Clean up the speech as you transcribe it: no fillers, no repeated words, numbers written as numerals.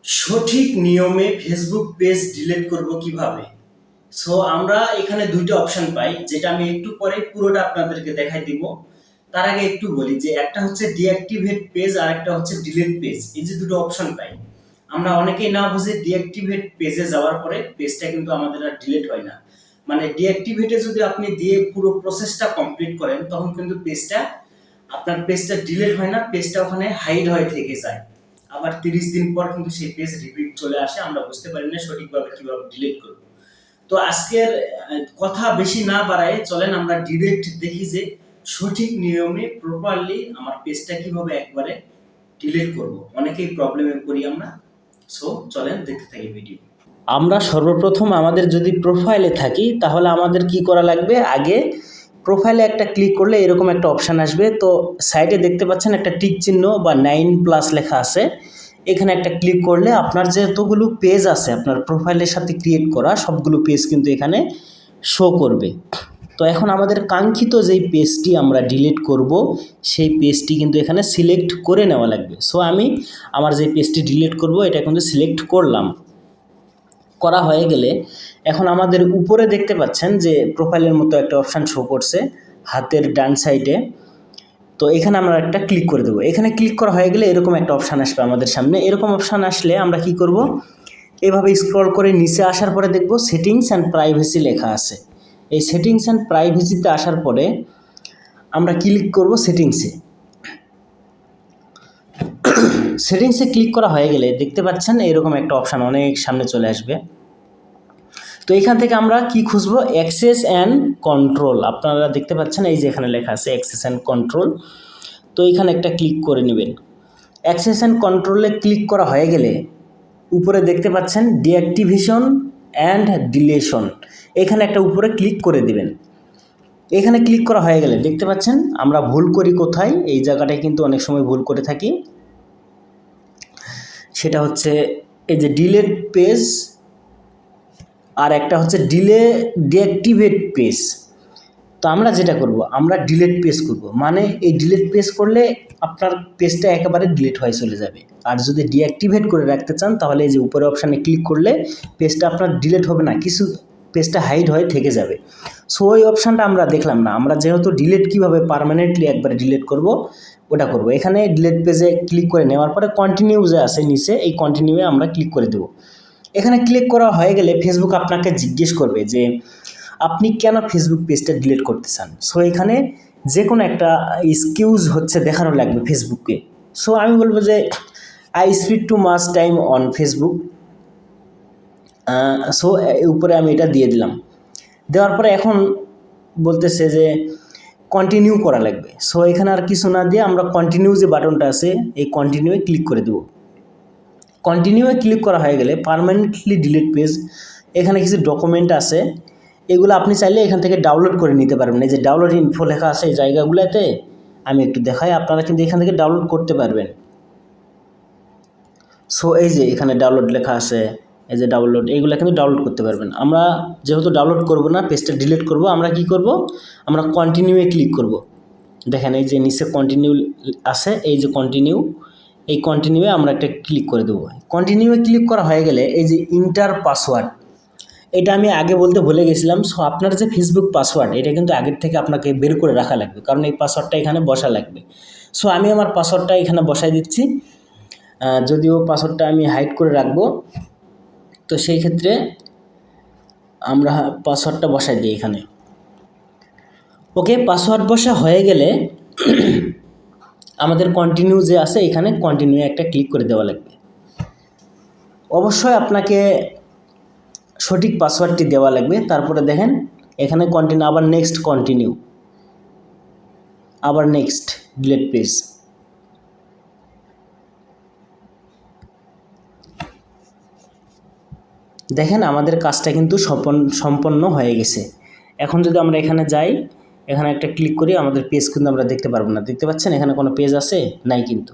সঠিক নিয়মে Facebook page delete করব কিভাবে। সো আমরা এখানে দুইটা অপশন পাই, যেটা আমি একটু পরে পুরোটা আপনাদেরকে দেখাই দিব। তার আগে একটু বলি যে একটা হচ্ছে ডিঅ্যাক্টিভেট পেজ আর একটা হচ্ছে ডিলিট পেজ। এই যে দুটো অপশন পাই, আমরা অনেকেই না বুঝে ডিঅ্যাক্টিভেট পেজে যাওয়ার পরে পেজটা কিন্তু আমাদের আর ডিলিট হয় না। মানে ডিঅ্যাক্টিভেটে যদি আপনি দিয়ে পুরো প্রসেসটা কমপ্লিট করেন তখন কিন্তু আপনার পেজটা ডিলিট হয় না, পেজটা ওখানে হাইড হয়ে থেকে যায়। আবার 30 দিন পর কিন্তু সেই পেজ রিপিট চলে আসে, আমরা বুঝতে পারি না সঠিকভাবে কিভাবে ডিলিট করব। তো আজকের কথা বেশি না বাড়ায় চলেন আমরা ডিরেক্ট দেখি যে সঠিক নিয়মে প্রপারলি আমার পেজটা কিভাবে একবারে ডিলিট করব। অনেকেই প্রবলেমে পড়ি আমরা। সো চলেন দেখতে থাকি ভিডিও। আমরা সর্বপ্রথম আমাদের যদি প্রোফাইলে থাকি তাহলে আমাদের কি করা লাগবে, আগে প্রোফাইলে একটা ক্লিক করলে এরকম একটা অপশান আসবে। তো সাইডে দেখতে পাচ্ছেন একটা টিক চিহ্ন বা 9+ লেখা আছে, এখানে একটা ক্লিক করলে আপনার যতগুলো পেজ আছে আপনার প্রোফাইলের সাথে ক্রিয়েট করা সবগুলো পেজ কিন্তু এখানে শো করবে। তো এখন আমাদের কাঙ্ক্ষিত যেই পেজটি আমরা ডিলিট করব সেই পেজটি কিন্তু এখানে সিলেক্ট করে নেওয়া লাগবে। সো আমি আমার যে পেজটি ডিলিট করব এটা কিন্তু সিলেক্ট করলাম। করা হয়ে গেলে এখন আমাদের উপরে দেখতে পাচ্ছেন যে প্রোফাইলের মতো একটা অপশান শো করছে হাতের ডান সাইডে। তো এখানে আমরা একটা ক্লিক করে দেবো। এখানে ক্লিক করা হয়ে গেলে এরকম একটা অপশান আসবে আমাদের সামনে। এরকম অপশান আসলে আমরা কি করব, এভাবে স্ক্রল করে নিচে আসার পরে দেখব সেটিংস অ্যান্ড প্রাইভেসি লেখা আছে। এই সেটিংস অ্যান্ড প্রাইভেসিতে আসার পরে আমরা ক্লিক করব সেটিংসে। সেটিংসে ক্লিক করা হয়ে গেলে দেখতে পাচ্ছেন এরকম একটা অপশান অনেক সামনে চলে আসবে। তো এখান থেকে আমরা কি খুঁজবো, অ্যাক্সেস অ্যান্ড কন্ট্রোল। আপনারা দেখতে পাচ্ছেন এই যে এখানে লেখা আছে অ্যাক্সেস অ্যান্ড কন্ট্রোল। তো এখানে একটা ক্লিক করে নেবেন। অ্যাক্সেস অ্যান্ড কন্ট্রোলে ক্লিক করা হয়ে গেলে উপরে দেখতে পাচ্ছেন ডিঅ্যাক্টিভেশন অ্যান্ড ডিলেশন, এখানে একটা উপরে ক্লিক করে দিবেন। এখানে ক্লিক করা হয়ে গেলে দেখতে পাচ্ছেন আমরা ভুল করি কোথায়, এই জায়গাটায় কিন্তু অনেক সময় ভুল করে থাকি। সেটা হচ্ছে এই যে ডিলিট পেজ আর একটা হচ্ছে ডিঅ্যাক্টিভেট পেজ। তো আমরা যেটা করব, আমরা ডিলিট পেজ করব। মানে এই ডিলিট পেজ করলে আপনার পেজটা একেবারে ডিলিট হয়ে চলে যাবে। আর যদি ডিঅ্যাক্টিভেট করে রাখতে চান তাহলে এই যে উপরে অপশানে ক্লিক করলে পেজটা আপনার ডিলিট হবে না, কিছু পেজটা হাইড হয়ে থেকে যাবে। সো ওই অপশানটা আমরা দেখলাম না, আমরা যেহেতু ডিলিট কীভাবে পার্মানেন্টলি একবারে ডিলিট করব ওটা করব। এখানে ডিলিট পেজে ক্লিক করে নেওয়ার পরে কন্টিনিউ যে আছে নিচে, এই কন্টিনিউয়ে আমরা ক্লিক করে দেব। এখানে ক্লিক করা হয়ে গেলে ফেসবুক আপনাকে জিজ্ঞেস করবে যে আপনি কেন ফেসবুক পেজটা ডিলিট করতে চান। সো এখানে যে কোনো একটা এক্সকিউজ হচ্ছে দেখানো লাগবে ফেসবুককে। সো আমি বলবো যে I spend too much time on Facebook. So উপরে আমি এটা দিয়ে দিলাম। দেওয়ার পরে এখন বলতেছে যে কন্টিনিউ করা লাগবে। সো এখানে আর কিছু না দিয়ে আমরা কন্টিনিউ যে বাটনটা আছে এই কন্টিনিউয়ে ক্লিক করে দেবো। কন্টিনিউয়ে ক্লিক করা হয়ে গেলে পার্মানেন্টলি ডিলিট পেজ, এখানে কিছু ডকুমেন্ট আছে, এগুলো আপনি চাইলে এখান থেকে ডাউনলোড করে নিতে পারবেন। এই যে ডাউনলোড ইনফো লেখা আছে এই জায়গাগুলোতে আমি একটু দেখাই, আপনারা কিন্তু এখান থেকে ডাউনলোড করতে পারবেন। সো এই যে এখানে ডাউনলোড লেখা আছে, এই যে ডাউনলোড, এইগুলো কিন্তু ডাউনলোড করতে পারবেন। আমরা যেহেতু ডাউনলোড করব না, পেজটা ডিলিট করব, আমরা কি করব, আমরা কন্টিনিউয়ে ক্লিক করব। দেখেন এই যে নিচে কন্টিনিউ আছে, এই যে কন্টিনিউ, এই কন্টিনিউয়ে আমরা একটা ক্লিক করে দেবো। কন্টিনিউয়ে ক্লিক করা হয়ে গেলে এই যে ইন্টার পাসওয়ার্ড, এটা আমি আগে বলতে ভুলে গেছিলাম। সো আপনার যে ফেসবুক পাসওয়ার্ড এটা কিন্তু আগের থেকে আপনাকে বের করে রাখা লাগবে, কারণ এই পাসওয়ার্ডটা এখানে বসা লাগবে। সো আমি আমার পাসওয়ার্ডটা এখানে বসাই দিচ্ছি, যদিও পাসওয়ার্ডটা আমি হাইড করে রাখবো। তো সেই ক্ষেত্রে আমরা পাসওয়ার্ডটা বসাই দিই এখানে। ওকে, পাসওয়ার্ড বসা হয়ে গেলে আমাদের কন্টিনিউ যে আছে এখানে কন্টিনিউ একটা ক্লিক করে দেওয়া লাগবে। অবশ্যই আপনাকে সঠিক পাসওয়ার্ডটি দেওয়া লাগবে। তারপরে দেখেন এখানে কন্টিনিউ, আবার নেক্সট কন্টিনিউ, আবার নেক্সট ডিলিট পেজ। দেখেন আমাদের কাজটা কিন্তু সম্পন্ন হয়ে গেছে। এখন যদি আমরা এখানে যাই, এখানে একটা ক্লিক করি, আমাদের পেজ কিন্তু আমরা দেখতে পারবো না। দেখতে পাচ্ছেন এখানে কোনো পেজ আছে নাই কিন্তু।